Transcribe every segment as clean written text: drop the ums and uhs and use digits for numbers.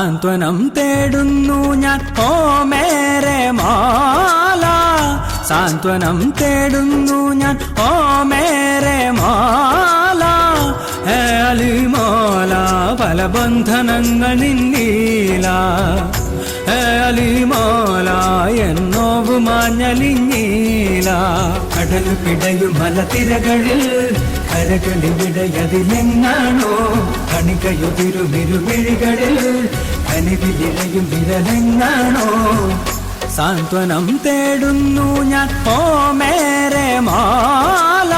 സാന്ത്വനം തേടുന്നു ഞാൻ ഓ മേരെ മൗല, സാന്ത്വനം തേടുന്നു ഞാൻ ഓ മേരെ മൗല. ഹേ അലി മൗല പല ബന്ധനങ്ങൾ നിന്നീല, ഹേ അലി മൗല എന്നോവു മാഞ്ഞലിഞ്ഞീല. കടൽ പിടയും മലത്തിരകളിൽ കരകളിവിടയതിലെങ്ങാണോ, കണികയുതിരുമിരുമിഴികളിൽ കനിവിലിഴയും വിരലെങ്ങാണോ. സാന്ത്വനം തേടുന്നു ഞാൻ ഓ മേരെ മൗല,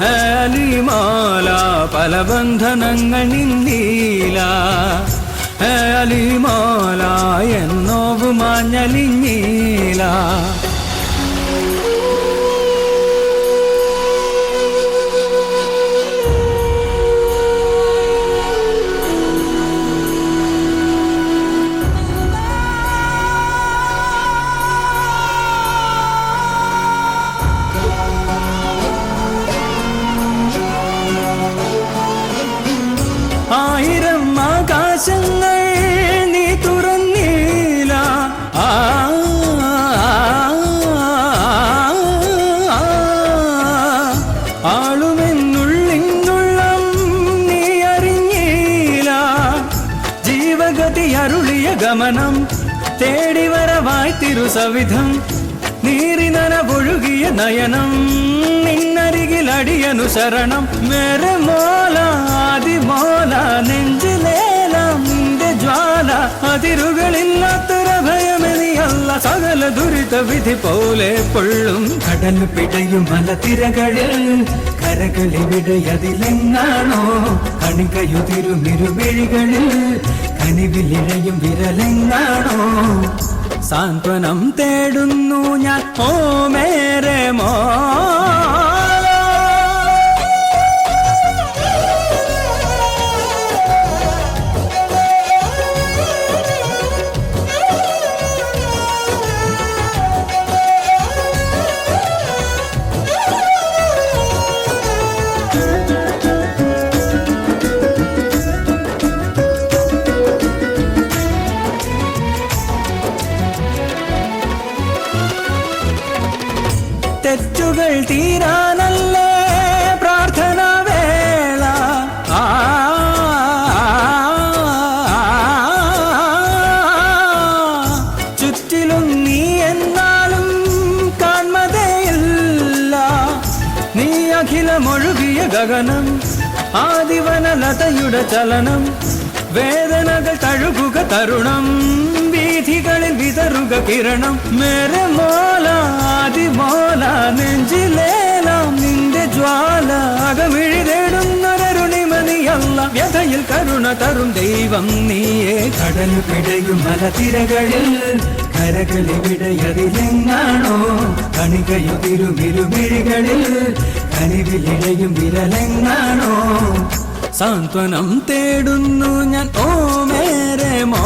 ഹേ അലി മൗല പല ബന്ധനങ്ങൾ നിന്നീല, ഹേ അലി മൗല എന്നോവു മാഞ്ഞലിഞ്ഞീല. ആയിരം ആകാശങ്ങൾ നീ തുറന്നീല, ആളുമെന്നുള്ളിന്നുള്ളം നീ അറിഞ്ഞീല. ജീവഗതി അരുളിയ ഗമനം തേടി വരവായി തിരുസവിധം, നീറിനനവൊഴുകിയ നയനം നിന്നരികിൽ അടിയനുസരണം. മേരെ മോല ആദിമോല നെഞ്ചിലേലാം നിന്റെ ജ്വാല, അതിരുകളില്ലാത്തൊരഭയമെനിയല്ല സകല ദുരിത വിധി പോലെ പൊള്ളും. കടൽ പിടയും മലത്തിരകളിൽ കരകളിവിടയതിലെങ്ങാണോ, കണികയുതിരുമിരുമിഴികളിൽ കനിവിലിഴയും വിരലെങ്ങാണോ. സാന്ത്വനം തേടുന്നു ഞാൻ ഓ മേരെ മൗല. തെറ്റുകൾ തീരാനല്ലേ പ്രാർത്ഥന വേള, ചുറ്റിലും നീ എന്നാലും കാൺമതയില്ല. നീ അഖിലമൊഴുകിയ ഗഗനം, ആദിവനലതയുടെ ചലനം, വേദനകൾ തഴുകുക തരുണം, വീഥികളിൽ വിതറുക കിരണം. മേരെ മോല ആദിമോല നെഞ്ചിലേലാം നിന്റെ ജ്വാല, അകമിഴി തേടുന്നൊരരുണിമണിയല്ല, വ്യഥയിൽ കരുണ തരും ദൈവം നീയേ. കടൽ പിടയും മലത്തിരകളിൽ കരകളിവിടയതിലെങ്ങാണോ, കണികയുതിരുമിരുമിഴികളിൽ കനിവിലിഴയും വിരലെങ്ങാണോ. സാന്ത്വനം തേടുന്നു ഞാൻ ഓ മേരെ മൗല.